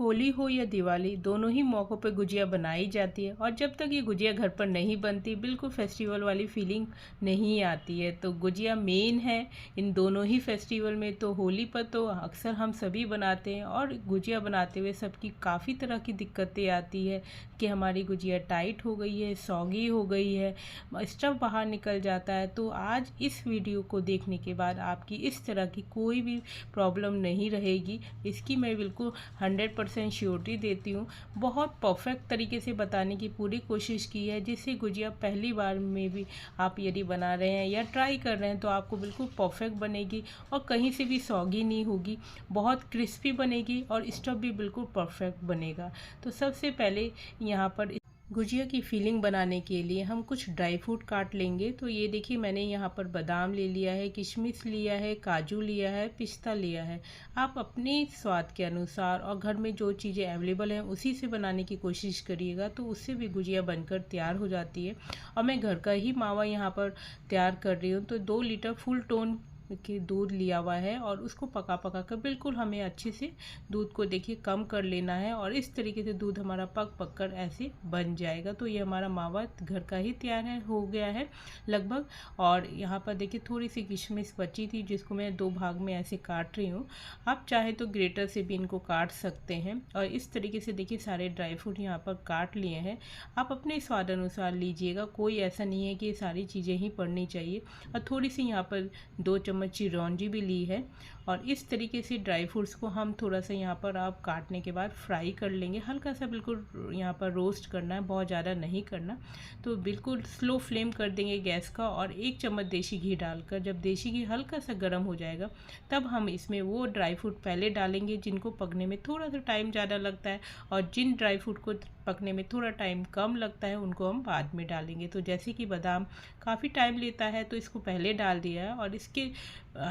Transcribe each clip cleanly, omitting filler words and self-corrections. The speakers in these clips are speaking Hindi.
होली हो या दिवाली, दोनों ही मौक़ों पे गुजिया बनाई जाती है। और जब तक ये गुजिया घर पर नहीं बनती, बिल्कुल फेस्टिवल वाली फीलिंग नहीं आती है। तो गुजिया मेन है इन दोनों ही फेस्टिवल में। तो होली पर तो अक्सर हम सभी बनाते हैं, और गुजिया बनाते हुए सबकी काफ़ी तरह की दिक्कतें आती है कि हमारी गुजिया टाइट हो गई है, सौगी हो गई है, स्टफ़ बाहर निकल जाता है। तो आज इस वीडियो को देखने के बाद आपकी इस तरह की कोई भी प्रॉब्लम नहीं रहेगी, इसकी मैं बिल्कुल 100% श्योरिटी देती हूँ। बहुत परफेक्ट तरीके से बताने की पूरी कोशिश की है, जिससे गुजिया पहली बार में भी आप यदि बना रहे हैं या ट्राई कर रहे हैं तो आपको बिल्कुल परफेक्ट बनेगी और कहीं से भी सौगी नहीं होगी, बहुत क्रिस्पी बनेगी और स्टफ़ भी बिल्कुल परफेक्ट बनेगा। तो सबसे पहले यहाँ पर गुजिया की फीलिंग बनाने के लिए हम कुछ ड्राई फ्रूट काट लेंगे। तो ये देखिए, मैंने यहाँ पर बादाम ले लिया है, किशमिश लिया है, काजू लिया है, पिस्ता लिया है। आप अपने स्वाद के अनुसार और घर में जो चीज़ें अवेलेबल हैं उसी से बनाने की कोशिश करिएगा, तो उससे भी गुजिया बनकर तैयार हो जाती है। और मैं घर का ही मावा यहाँ पर तैयार कर रही हूँ। तो 2 लीटर फुल टोन के दूध लिया हुआ है, और उसको पका पका कर बिल्कुल हमें अच्छे से दूध को देखिए कम कर लेना है। और इस तरीके से दूध हमारा पक पक कर ऐसे बन जाएगा। तो ये हमारा मावा घर का ही तैयार है, हो गया है लगभग। और यहाँ पर देखिए थोड़ी सी किशमिश बची थी, जिसको मैं 2 भाग में ऐसे काट रही हूँ। आप चाहे तो ग्रेटर से भी इनको काट सकते हैं। और इस तरीके से देखिए सारे ड्राई फ्रूट यहाँ पर काट लिए हैं। आप अपने स्वाद अनुसार लीजिएगा, कोई ऐसा नहीं है कि ये सारी चीज़ें ही पड़नी चाहिए। और थोड़ी सी यहाँ पर 2 चम्मच चिरौंजी भी ली है। और इस तरीके से ड्राई फ्रूट्स को हम थोड़ा सा यहाँ पर आप काटने के बाद फ्राई कर लेंगे, हल्का सा बिल्कुल यहाँ पर रोस्ट करना है, बहुत ज़्यादा नहीं करना। तो बिल्कुल स्लो फ्लेम कर देंगे गैस का, और 1 चम्मच देसी घी डालकर जब देसी घी हल्का सा गर्म हो जाएगा, तब हम इसमें वो ड्राई फ्रूट पहले डालेंगे जिनको पकने में थोड़ा सा टाइम ज़्यादा लगता है, और जिन ड्राई फ्रूट को पकने में थोड़ा टाइम कम लगता है उनको हम बाद में डालेंगे। तो जैसे कि बादाम काफ़ी टाइम लेता है, तो इसको पहले डाल दिया है, और इसके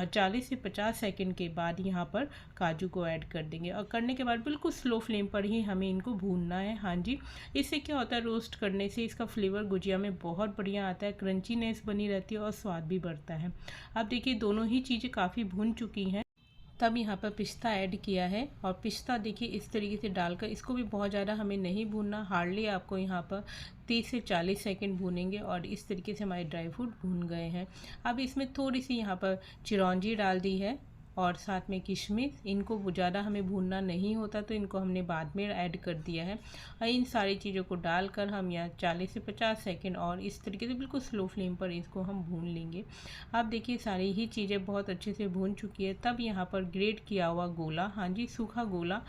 40 से 50 सेकंड के बाद यहाँ पर काजू को ऐड कर देंगे। और करने के बाद बिल्कुल स्लो फ्लेम पर ही हमें इनको भूनना है। हाँ जी, इससे क्या होता है, रोस्ट करने से इसका फ्लेवर गुजिया में बहुत बढ़िया आता है, क्रंचीनेस बनी रहती है और स्वाद भी बढ़ता है। अब देखिए दोनों ही चीज़ें काफ़ी भून चुकी हैं। तब यहाँ पर पिस्ता ऐड किया है, और पिस्ता देखिए इस तरीके से डालकर इसको भी बहुत ज़्यादा हमें नहीं भूनना, हार्डली आपको यहाँ पर 30 से 40 सेकंड भूनेंगे। और इस तरीके से हमारे ड्राई फ्रूट भून गए हैं। अब इसमें थोड़ी सी यहाँ पर चिरौंजी डाल दी है, और साथ में किशमिश। इनको ज़्यादा हमें भूनना नहीं होता, तो इनको हमने बाद में ऐड कर दिया है। और इन सारी चीज़ों को डालकर हम यहाँ 40 से 50 सेकंड और इस तरीके से बिल्कुल स्लो फ्लेम पर इसको हम भून लेंगे। अब देखिए सारी ही चीज़ें बहुत अच्छे से भून चुकी है। तब यहाँ पर ग्रेट किया हुआ गोला, हाँ जी सूखा गोला,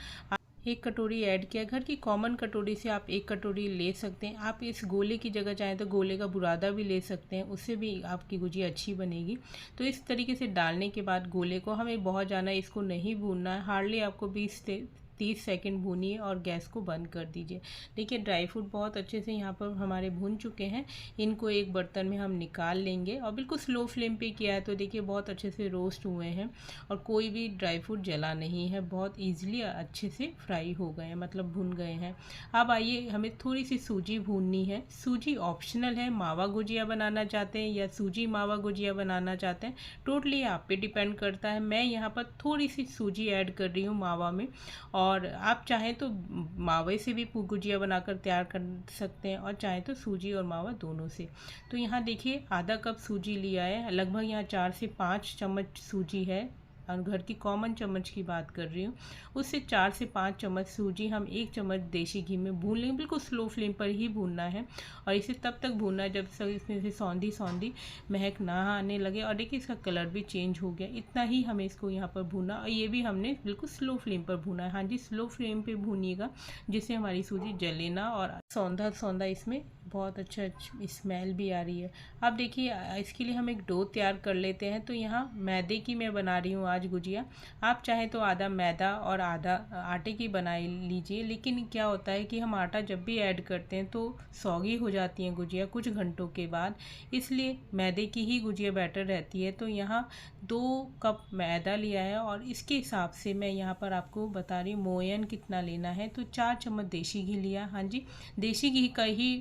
1 कटोरी ऐड किया। घर की कॉमन कटोरी से आप 1 कटोरी ले सकते हैं। आप इस गोले की जगह चाहें तो गोले का बुरादा भी ले सकते हैं, उससे भी आपकी गुजिया अच्छी बनेगी। तो इस तरीके से डालने के बाद गोले को हमें बहुत ज़्यादा इसको नहीं भूनना है, हार्डली आपको 20 से 30 सेकंड भूनिए और गैस को बंद कर दीजिए। देखिए ड्राई फ्रूट बहुत अच्छे से यहाँ पर हमारे भून चुके हैं। इनको एक बर्तन में हम निकाल लेंगे, और बिल्कुल स्लो फ्लेम पे किया है, तो देखिए बहुत अच्छे से रोस्ट हुए हैं और कोई भी ड्राई फ्रूट जला नहीं है, बहुत ईजिली अच्छे से फ्राई हो गए हैं, मतलब भुन गए हैं। अब आइए, हमें थोड़ी सी सूजी भूननी है। सूजी ऑप्शनल है, मावा गुजिया बनाना चाहते हैं या सूजी मावा गुजिया बनाना चाहते हैं, टोटली आप पे डिपेंड करता है। मैं यहाँ पर थोड़ी सी सूजी ऐड कर रही हूँ मावा में, और आप चाहें तो मावे से भी गुजिया बनाकर तैयार कर सकते हैं, और चाहें तो सूजी और मावा दोनों से। तो यहाँ देखिए आधा कप सूजी लिया है, लगभग यहाँ 4 से 5 चम्मच सूजी है, और घर की कॉमन चम्मच की बात कर रही हूँ। उससे 4 से 5 चम्मच सूजी हम 1 चम्मच देसी घी में भून लेंगे, बिल्कुल स्लो फ्लेम पर ही भूनना है। और इसे तब तक भूनना है जब तक इसमें से सौंधी सौंधी महक ना आने लगे। और देखिए इसका कलर भी चेंज हो गया, इतना ही हमें इसको यहाँ पर भूनना, और ये भी हमने बिल्कुल स्लो फ्लेम पर भूना है। हाँ जी, स्लो फ्लेम पर भूनिएगा, जिससे हमारी सूजी जले ना, और सौंधा सौंधा इसमें बहुत अच्छा स्मेल भी आ रही है। अब देखिए इसके लिए हम एक डो तैयार कर लेते हैं। तो यहाँ मैदे की मैं बना रही हूँ आज गुजिया। आप चाहें तो आधा मैदा और आधा आटे की बना लीजिए, लेकिन क्या होता है कि हम आटा जब भी ऐड करते हैं तो सौगी हो जाती हैं गुजिया कुछ घंटों के बाद, इसलिए मैदे की ही गुजिया बेटर रहती है। तो यहाँ 2 कप मैदा लिया है, और इसके हिसाब से मैं यहाँ पर आपको बता रही हूँ मोयन कितना लेना है। तो 4 चम्मच देसी घी लिया। हाँ जी, देसी घी का ही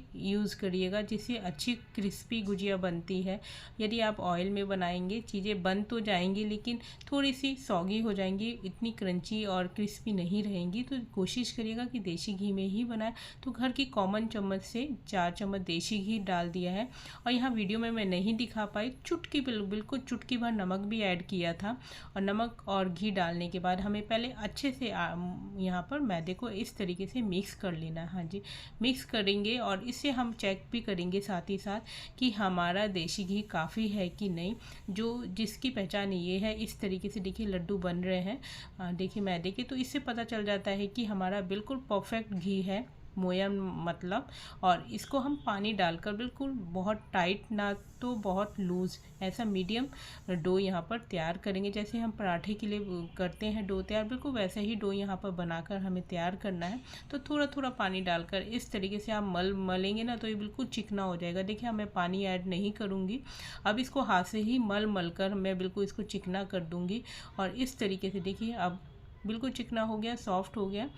यूज़ करिएगा, जिससे अच्छी क्रिस्पी गुजिया बनती है। यदि आप ऑयल में बनाएंगे चीज़ें बन तो जाएंगी लेकिन थोड़ी सी सॉगी हो जाएंगी, इतनी क्रंची और क्रिस्पी नहीं रहेंगी। तो कोशिश करिएगा कि देसी घी में ही बनाए। तो घर की कॉमन चम्मच से 4 चम्मच देसी घी डाल दिया है। और यहाँ वीडियो में मैं नहीं दिखा पाई, चुटकी बिल्कुल चुटकी भर नमक भी ऐड किया था। और नमक और घी डालने के बाद हमें पहले अच्छे से यहाँ पर मैदे को इस तरीके से मिक्स कर लेना है। हाँ जी, मिक्स करेंगे और इससे हम चेक भी करेंगे साथ ही साथ कि हमारा देसी घी काफ़ी है कि नहीं। जो जिसकी पहचान ये है, इस तरीके से देखिए लड्डू बन रहे हैं देखिए मैदे के, तो इससे पता चल जाता है कि हमारा बिल्कुल परफेक्ट घी है, मोयन मतलब। और इसको हम पानी डालकर बिल्कुल बहुत टाइट ना तो बहुत लूज़, ऐसा मीडियम डो यहाँ पर तैयार करेंगे। जैसे हम पराठे के लिए करते हैं डो तैयार, बिल्कुल वैसे ही डो यहाँ पर बनाकर हमें तैयार करना है। तो थोड़ा थोड़ा पानी डालकर इस तरीके से आप मलेंगे ना तो ये बिल्कुल चिकना हो जाएगा। देखिए मैं पानी ऐड नहीं करूँगी, अब इसको हाथ से ही मल कर मैं बिल्कुल इसको चिकना कर दूँगी। और इस तरीके से देखिए अब बिल्कुल चिकना हो गया, सॉफ्ट हो गया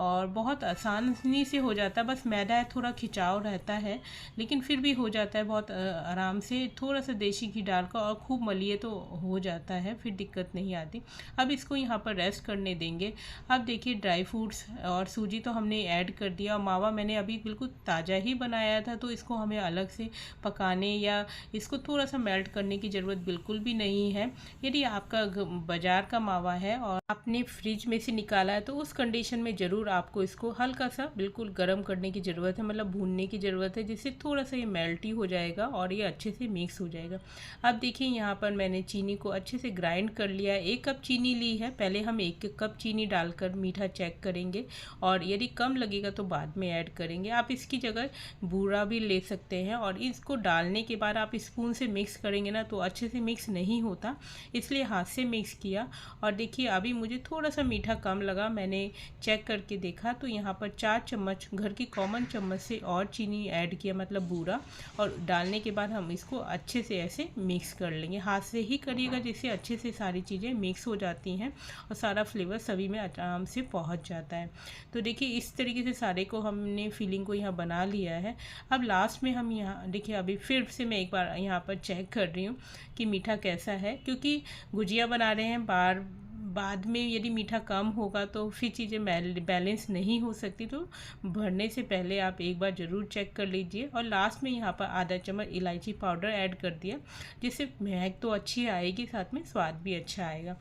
और बहुत आसानी से हो जाता है। बस मैदा है, थोड़ा खिंचाव रहता है लेकिन फिर भी हो जाता है बहुत आराम से। थोड़ा सा देसी घी डालकर और खूब मलिए तो हो जाता है, फिर दिक्कत नहीं आती। अब इसको यहाँ पर रेस्ट करने देंगे। अब देखिए ड्राई फ्रूट्स और सूजी तो हमने ऐड कर दिया, और मावा मैंने अभी बिल्कुल ताज़ा ही बनाया था, तो इसको हमें अलग से पकाने या इसको थोड़ा सा मेल्ट करने की ज़रूरत बिल्कुल भी नहीं है। यदि आपका बाज़ार का मावा है और आपने फ्रिज में से निकाला है तो उस कंडीशन में ज़रूर आपको इसको हल्का सा बिल्कुल गर्म करने की ज़रूरत है, मतलब भूनने की ज़रूरत है, जिससे थोड़ा सा ये मेल्टी हो जाएगा और ये अच्छे से मिक्स हो जाएगा। अब देखिए यहाँ पर मैंने चीनी को अच्छे से ग्राइंड कर लिया है। 1 कप चीनी ली है, पहले हम 1 कप चीनी डालकर मीठा चेक करेंगे और यदि कम लगेगा तो बाद में ऐड करेंगे। आप इसकी जगह बूरा भी ले सकते हैं। और इसको डालने के बाद आप स्पून से मिक्स करेंगे ना तो अच्छे से मिक्स नहीं होता, इसलिए हाथ से मिक्स किया। और देखिए अभी मुझे थोड़ा सा मीठा कम लगा, मैंने चेक करके देखा तो यहाँ पर 4 चम्मच घर की कॉमन चम्मच से और चीनी ऐड किया, मतलब बूरा। और डालने के बाद हम इसको अच्छे से ऐसे मिक्स कर लेंगे। हाथ से ही करिएगा जिससे अच्छे से सारी चीज़ें मिक्स हो जाती हैं और सारा फ्लेवर सभी में आराम से पहुँच जाता है। तो देखिए इस तरीके से सारे को हमने फिलिंग को यहाँ बना लिया है। अब लास्ट में हम यहाँ देखिए अभी फिर से मैं एक बार यहाँ पर चेक कर रही हूँ कि मीठा कैसा है, क्योंकि गुजिया बना रहे हैं बाद में यदि मीठा कम होगा तो फिर चीज़ें बैलेंस नहीं हो सकती। तो भरने से पहले आप एक बार ज़रूर चेक कर लीजिए। और लास्ट में यहाँ पर आधा चम्मच इलायची पाउडर ऐड कर दिया, जिससे महक तो अच्छी आएगी, साथ में स्वाद भी अच्छा आएगा।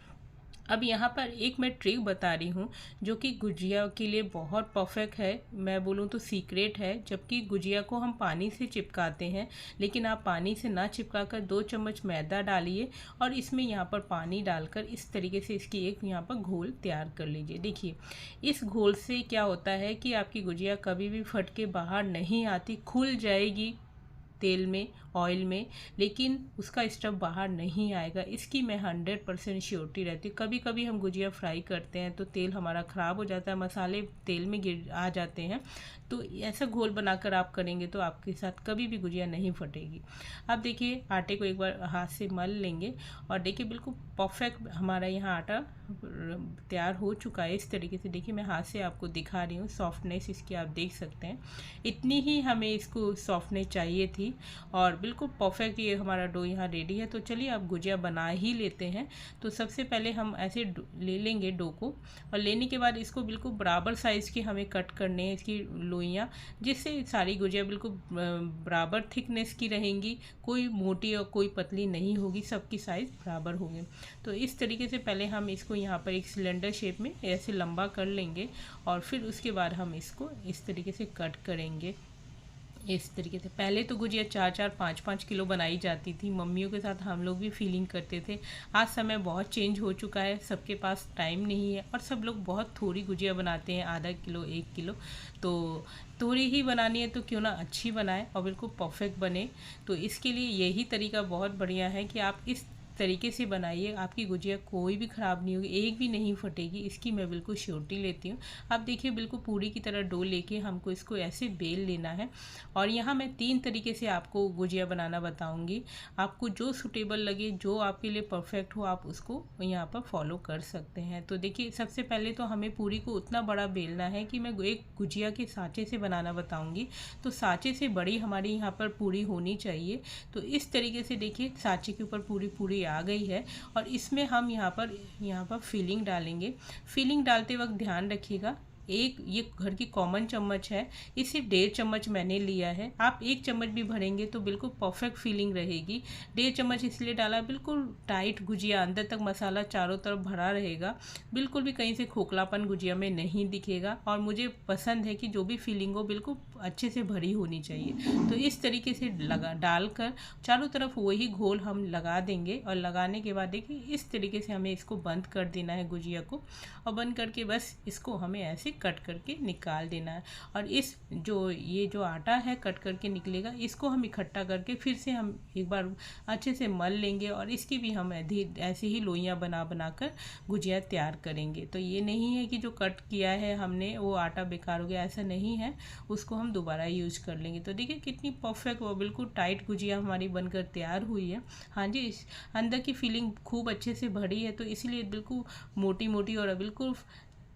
अब यहाँ पर एक मैं ट्रिक बता रही हूँ जो कि गुजिया के लिए बहुत परफेक्ट है, मैं बोलूँ तो सीक्रेट है। जबकि गुजिया को हम पानी से चिपकाते हैं, लेकिन आप पानी से ना चिपका कर 2 चम्मच मैदा डालिए और इसमें यहाँ पर पानी डालकर इस तरीके से इसकी एक यहाँ पर घोल तैयार कर लीजिए। देखिए इस घोल से क्या होता है कि आपकी गुजिया कभी भी फट के बाहर नहीं आती, खुल जाएगी तेल में, ऑयल में, लेकिन उसका स्टफ बाहर नहीं आएगा। इसकी मैं 100% श्योरिटी रहती है। कभी कभी हम गुजिया फ्राई करते हैं तो तेल हमारा ख़राब हो जाता है, मसाले तेल में गिर आ जाते हैं। तो ऐसा घोल बनाकर आप करेंगे तो आपके साथ कभी भी गुजिया नहीं फटेगी। अब देखिए आटे को एक बार हाथ से मल लेंगे और देखिए बिल्कुल परफेक्ट हमारा यहाँ आटा तैयार हो चुका है। इस तरीके से देखिए मैं हाथ से आपको दिखा रही हूँ, सॉफ्टनेस इसकी आप देख सकते हैं। इतनी ही हमें इसको सॉफ्टनेस चाहिए थी और बिल्कुल परफेक्ट ये हमारा डो यहाँ रेडी है। तो चलिए अब गुजिया बना ही लेते हैं। तो सबसे पहले हम ऐसे ले लेंगे डो को, और लेने के बाद इसको बिल्कुल बराबर साइज़ के हमें कट करने हैं इसकी लोइयाँ, जिससे सारी गुजिया बिल्कुल बराबर थिकनेस की रहेंगी, कोई मोटी और कोई पतली नहीं होगी, सबकी साइज़ बराबर होंगे। तो इस तरीके से पहले हम इसको यहाँ पर एक सिलेंडर शेप में ऐसे लंबा कर लेंगे और फिर उसके बाद हम इसको इस तरीके से कट करेंगे। इस तरीके से पहले तो गुजिया 4-4, 5-5 किलो बनाई जाती थी, मम्मियों के साथ हम लोग भी फीलिंग करते थे। आज समय बहुत चेंज हो चुका है, सबके पास टाइम नहीं है और सब लोग बहुत थोड़ी गुजिया बनाते हैं, आधा किलो 1 किलो। तो थोड़ी ही बनानी है तो क्यों ना अच्छी बनाए और बिल्कुल परफेक्ट बने। तो इसके लिए यही तरीका बहुत बढ़िया है कि आप इस तरीके से बनाइए, आपकी गुजिया कोई भी ख़राब नहीं होगी, एक भी नहीं फटेगी, इसकी मैं बिल्कुल श्योरिटी लेती हूँ। आप देखिए बिल्कुल पूरी की तरह डो लेके हमको इसको ऐसे बेल लेना है। और यहाँ मैं 3 तरीके से आपको गुजिया बनाना बताऊँगी। आपको जो सूटेबल लगे, जो आपके लिए परफेक्ट हो, आप उसको यहाँ पर फॉलो कर सकते हैं। तो देखिए सबसे पहले तो हमें पूरी को उतना बड़ा बेलना है कि मैं एक गुजिया के साँचे से बनाना बताऊँगी। तो साँचे से बड़ी हमारी यहाँ पर पूरी होनी चाहिए। तो इस तरीके से देखिए साँचे के ऊपर पूरी आ गई है। और इसमें हम यहाँ पर फिलिंग डालेंगे। फिलिंग डालते वक्त ध्यान रखिएगा, एक ये घर की कॉमन चम्मच है, इसे 1.5 चम्मच मैंने लिया है। आप 1 चम्मच भी भरेंगे तो बिल्कुल परफेक्ट फीलिंग रहेगी। 1.5 चम्मच इसलिए डाला, बिल्कुल टाइट गुजिया, अंदर तक मसाला चारों तरफ भरा रहेगा, बिल्कुल भी कहीं से खोखलापन गुजिया में नहीं दिखेगा। और मुझे पसंद है कि जो भी फीलिंग हो बिल्कुल अच्छे से भरी होनी चाहिए। तो इस तरीके से डालकर चारों तरफ वही घोल हम लगा देंगे। और लगाने के बाद देखिए इस तरीके से हमें इसको बंद कर देना है गुजिया को, और बंद करके बस इसको हमें ऐसे कट करके निकाल देना है। और ये जो आटा है कट करके निकलेगा, इसको हम इकट्ठा करके फिर से हम एक बार अच्छे से मल लेंगे। और इसकी भी हम ऐसे ही लोइयाँ बना कर गुजिया तैयार करेंगे। तो ये नहीं है कि जो कट किया है हमने वो आटा बेकार हो गया, ऐसा नहीं है, उसको हम दोबारा यूज कर लेंगे। तो देखिए कितनी परफेक्ट वो बिल्कुल टाइट गुजिया हमारी बनकर तैयार हुई है। हाँ जी, अंदर की फीलिंग खूब अच्छे से भरी है, तो इसलिए बिल्कुल मोटी मोटी और बिल्कुल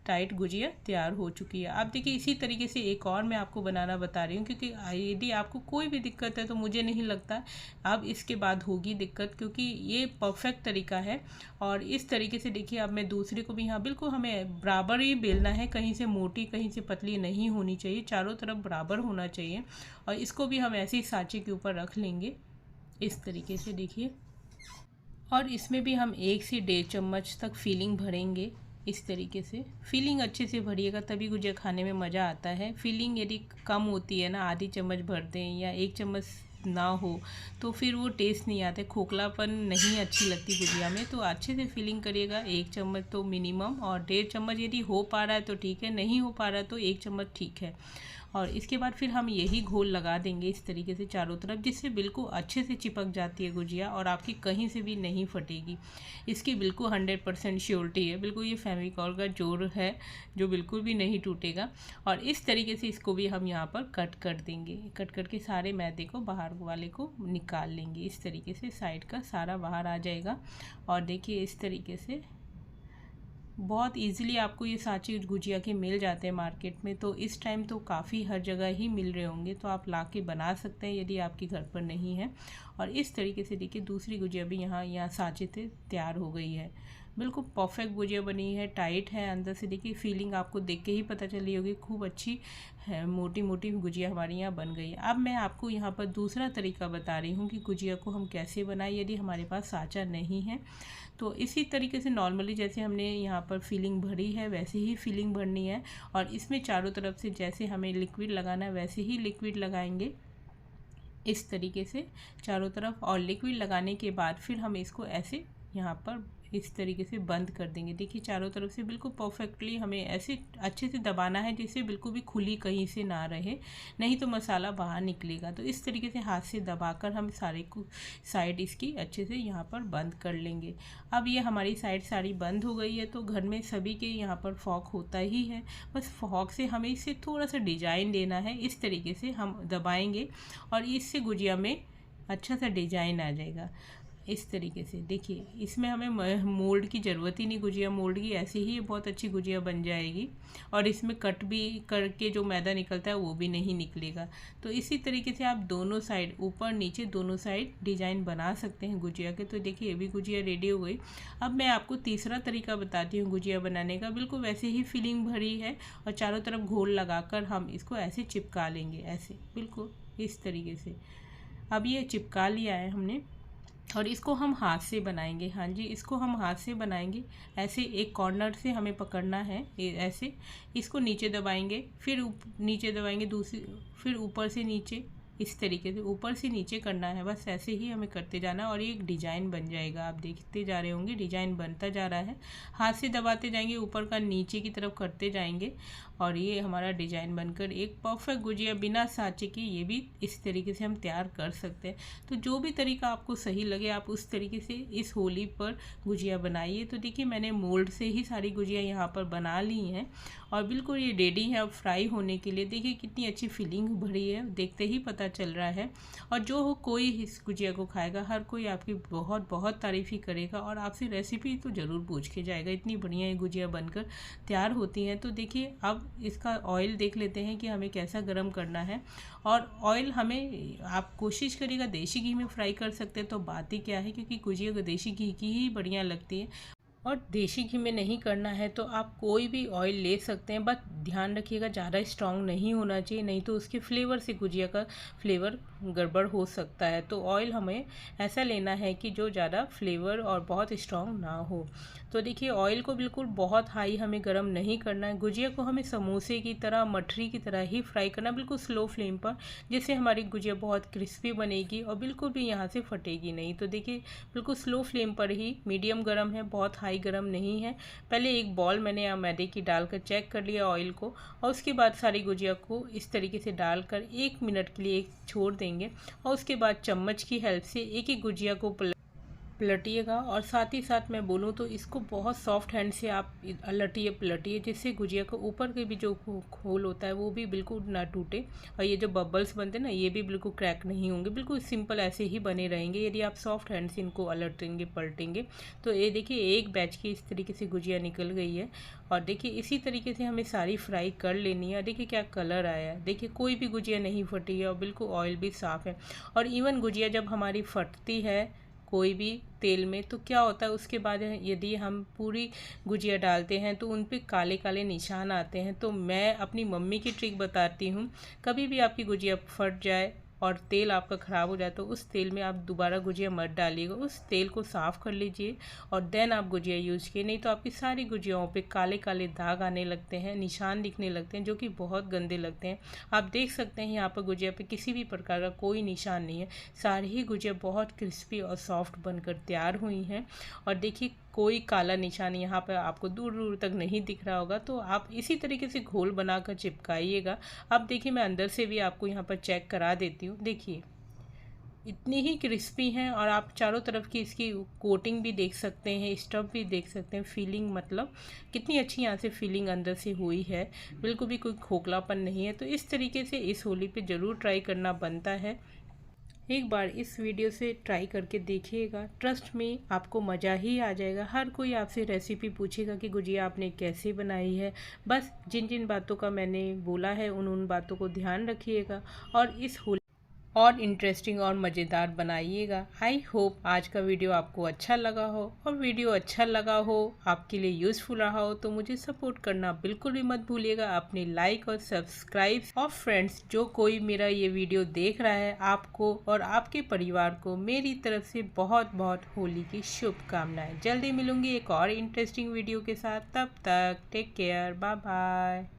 टाइट गुजिया तैयार हो चुकी है। आप देखिए इसी तरीके से एक और मैं आपको बनाना बता रही हूँ, क्योंकि यदि आपको कोई भी दिक्कत है तो मुझे नहीं लगता अब इसके बाद होगी दिक्कत, क्योंकि ये परफेक्ट तरीका है। और इस तरीके से देखिए अब मैं दूसरे को भी, यहाँ बिल्कुल हमें बराबर ही बेलना है, कहीं से मोटी कहीं से पतली नहीं होनी चाहिए, चारों तरफ बराबर होना चाहिए। और इसको भी हम ऐसे ही साँचे के ऊपर रख लेंगे इस तरीके से देखिए। और इसमें भी हम 1 से 1.5 चम्मच तक फीलिंग भरेंगे। इस तरीके से फीलिंग अच्छे से भरिएगा तभी गुजिया खाने में मज़ा आता है। फीलिंग यदि कम होती है ना, आधी चम्मच भर दें या 1 चम्मच ना हो तो फिर वो टेस्ट नहीं आता, खोखलापन नहीं अच्छी लगती गुजिया में। तो अच्छे से फीलिंग करिएगा, 1 चम्मच तो मिनिमम, और 1.5 चम्मच यदि हो पा रहा है तो ठीक है, नहीं हो पा रहा है तो 1 चम्मच ठीक है। और इसके बाद फिर हम यही घोल लगा देंगे इस तरीके से चारों तरफ, जिससे बिल्कुल अच्छे से चिपक जाती है गुजिया और आपकी कहीं से भी नहीं फटेगी। इसकी बिल्कुल 100% श्योरिटी है, बिल्कुल ये फेविकॉल का जोर है जो बिल्कुल भी नहीं टूटेगा। और इस तरीके से इसको भी हम यहाँ पर कट कर देंगे। कट करके सारे मैदे को बाहर वाले को निकाल लेंगे। इस तरीके से साइड का सारा बाहर आ जाएगा। और देखिए इस तरीके से बहुत इजीली आपको ये साँचे गुजिया के मिल जाते हैं मार्केट में। तो इस टाइम तो काफ़ी हर जगह ही मिल रहे होंगे, तो आप ला के बना सकते हैं यदि आपके घर पर नहीं है। और इस तरीके से देखिए दूसरी गुजिया भी यहाँ साँचे से तैयार हो गई है। बिल्कुल परफेक्ट गुजिया बनी है, टाइट है अंदर से। देखिए फीलिंग आपको देख के ही पता चली होगी, खूब अच्छी है, मोटी मोटी गुजिया हमारी यहाँ बन गई है। अब मैं आपको यहाँ पर दूसरा तरीका बता रही हूँ कि गुजिया को हम कैसे बनाएं यदि हमारे पास साँचा नहीं है। तो इसी तरीके से नॉर्मली जैसे हमने यहाँ पर फीलिंग भरी है वैसे ही फीलिंग भरनी है। और इसमें चारों तरफ से जैसे हमें लिक्विड लगाना है वैसे ही लिक्विड लगाएंगे इस तरीके से चारों तरफ। और लिक्विड लगाने के बाद फिर हम इसको ऐसे यहाँ पर इस तरीके से बंद कर देंगे। देखिए चारों तरफ से बिल्कुल परफेक्टली हमें ऐसे अच्छे से दबाना है जिससे बिल्कुल भी खुली कहीं से ना रहे, नहीं तो मसाला बाहर निकलेगा। तो इस तरीके से हाथ से दबाकर हम सारे को साइड इसकी अच्छे से यहाँ पर बंद कर लेंगे। अब ये हमारी साइड सारी बंद हो गई है। तो घर में सभी के यहाँ पर फॉक होता ही है, बस फॉक से हमें इससे थोड़ा सा डिजाइन देना है। इस तरीके से हम दबाएंगे और इससे गुजिया में अच्छा सा डिजाइन आ जाएगा। इस तरीके से देखिए इसमें हमें मोल्ड की ज़रूरत ही नहीं, गुजिया मोल्ड की, ऐसे ही बहुत अच्छी गुजिया बन जाएगी। और इसमें कट भी करके जो मैदा निकलता है वो भी नहीं निकलेगा। तो इसी तरीके से आप दोनों साइड, ऊपर नीचे दोनों साइड डिज़ाइन बना सकते हैं गुजिया के। तो देखिए ये भी गुजिया रेडी हो गई। अब मैं आपको तीसरा तरीका बताती हूँ गुजिया बनाने का। बिल्कुल वैसे ही फीलिंग भरी है और चारों तरफ घोल लगाकर हम इसको ऐसे चिपका लेंगे, ऐसे बिल्कुल इस तरीके से। अब ये चिपका लिया है हमने और इसको हम हाथ से बनाएंगे। हाँ जी, इसको हम हाथ से बनाएंगे। ऐसे एक कॉर्नर से हमें पकड़ना है, ऐसे इसको नीचे दबाएंगे, फिर नीचे दबाएंगे दूसरी, फिर ऊपर से नीचे, इस तरीके से ऊपर से नीचे करना है, बस ऐसे ही हमें करते जाना है और ये एक डिजाइन बन जाएगा। आप देखते जा रहे होंगे डिजाइन बनता जा रहा है, हाथ से दबाते जाएंगे, ऊपर का नीचे की तरफ करते जाएंगे और ये हमारा डिजाइन बनकर एक परफेक्ट गुजिया बिना सांचे के ये भी इस तरीके से हम तैयार कर सकते हैं। तो जो भी तरीका आपको सही लगे आप उस तरीके से इस होली पर गुजिया बनाइए। तो देखिए मैंने मोल्ड से ही सारी गुजिया यहाँ पर बना ली हैं और बिल्कुल ये रेडी है अब फ्राई होने के लिए। देखिए कितनी अच्छी फीलिंग भरी है, देखते ही पता चल रहा है। और जो हो कोई इस गुजिया को खाएगा, हर कोई आपकी बहुत बहुत तारीफ़ ही करेगा और आपसे रेसिपी तो ज़रूर पूछ के जाएगा। इतनी बढ़िया ये गुजिया बनकर तैयार होती हैं। तो देखिए अब इसका ऑयल देख लेते हैं कि हमें कैसा गर्म करना है। और ऑयल हमें, आप कोशिश करिएगा देसी घी में फ्राई कर सकते हैं तो बात ही क्या है, क्योंकि गुजिया को देसी घी की ही बढ़िया लगती है। और देसी घी में नहीं करना है तो आप कोई भी ऑयल ले सकते हैं, बस ध्यान रखिएगा ज़्यादा स्ट्रॉन्ग नहीं होना चाहिए, नहीं तो उसके फ्लेवर से गुजिया का फ्लेवर गड़बड़ हो सकता है। तो ऑयल हमें ऐसा लेना है कि जो ज़्यादा फ्लेवर और बहुत स्ट्रॉन्ग ना हो। तो देखिए ऑयल को बिल्कुल बहुत हाई हमें गर्म नहीं करना है। गुजिया को हमें समोसे की तरह, मठरी की तरह ही फ्राई करना, बिल्कुल स्लो फ्लेम पर, जिससे हमारी गुजिया बहुत क्रिस्पी बनेगी और बिल्कुल भी यहाँ से फटेगी नहीं। तो देखिए बिल्कुल स्लो फ्लेम पर ही, मीडियम गर्म है, बहुत हाई गर्म नहीं है। पहले एक बॉल मैंने मैदे की डालकर चेक कर लिया ऑयल को और उसके बाद सारी गुजिया को इस तरीके से डालकर 1 मिनट के लिए छोड़ देंगे और उसके बाद चम्मच की हेल्प से एक एक गुजिया को पलटिएगा। और साथ ही साथ मैं बोलूँ तो इसको बहुत सॉफ्ट हैंड से आप लटिए पलटिए, जिससे गुजिया को ऊपर के भी जो खोल होता है वो भी बिल्कुल ना टूटे और ये जो बबल्स बनते हैं ना ये भी बिल्कुल क्रैक नहीं होंगे, बिल्कुल सिंपल ऐसे ही बने रहेंगे यदि आप सॉफ्ट हैंड से इनको अलटेंगे पलटेंगे। तो ये देखिए एक बैच की इस तरीके से गुजिया निकल गई है और देखिए इसी तरीके से हमें सारी फ्राई कर लेनी है। देखिए क्या कलर आया है, देखिए कोई भी गुजिया नहीं फटी है और बिल्कुल ऑयल भी साफ़ है। और इवन गुजिया जब हमारी फटती है कोई भी तेल में तो क्या होता है, उसके बाद यदि हम पूरी गुजिया डालते हैं तो उन पे काले काले निशान आते हैं। तो मैं अपनी मम्मी की ट्रिक बताती हूँ, कभी भी आपकी गुजिया फट जाए और तेल आपका ख़राब हो जाए तो उस तेल में आप दोबारा गुजिया मत डालिएगा, उस तेल को साफ़ कर लीजिए और देन आप गुजिया यूज़ कीजिए। नहीं तो आपकी सारी गुजियाओं पे काले काले दाग आने लगते हैं, निशान दिखने लगते हैं, जो कि बहुत गंदे लगते हैं। आप देख सकते हैं यहाँ पर गुजिया पे किसी भी प्रकार का कोई निशान नहीं है, सारी ही गुजिया बहुत क्रिस्पी और सॉफ्ट बनकर तैयार हुई हैं। और देखिए कोई काला निशान यहाँ पर आपको दूर दूर तक नहीं दिख रहा होगा। तो आप इसी तरीके से घोल बनाकर चिपकाइएगा। अब देखिए मैं अंदर से भी आपको यहाँ पर चेक करा देती हूँ। देखिए इतनी ही क्रिस्पी हैं और आप चारों तरफ की इसकी कोटिंग भी देख सकते हैं, स्टफ भी देख सकते हैं, फीलिंग मतलब कितनी अच्छी यहाँ से फीलिंग अंदर से हुई है, बिल्कुल भी कोई खोखलापन नहीं है। तो इस तरीके से इस होली पे ज़रूर ट्राई करना बनता है। एक बार इस वीडियो से ट्राई करके देखिएगा, ट्रस्ट में आपको मज़ा ही आ जाएगा। हर कोई आपसे रेसिपी पूछेगा कि गुजिया आपने कैसे बनाई है। बस जिन जिन बातों का मैंने बोला है उन बातों को ध्यान रखिएगा और इस होली और इंटरेस्टिंग और मज़ेदार बनाइएगा। आई होप आज का वीडियो आपको अच्छा लगा हो, और वीडियो अच्छा लगा हो, आपके लिए यूज़फुल रहा हो तो मुझे सपोर्ट करना बिल्कुल भी मत भूलिएगा। अपने लाइक और सब्सक्राइब और फ्रेंड्स, जो कोई मेरा ये वीडियो देख रहा है, आपको और आपके परिवार को मेरी तरफ से बहुत बहुत होली की शुभकामनाएं। जल्दी मिलूंगी एक और इंटरेस्टिंग वीडियो के साथ, तब तक टेक केयर, बाय बाय।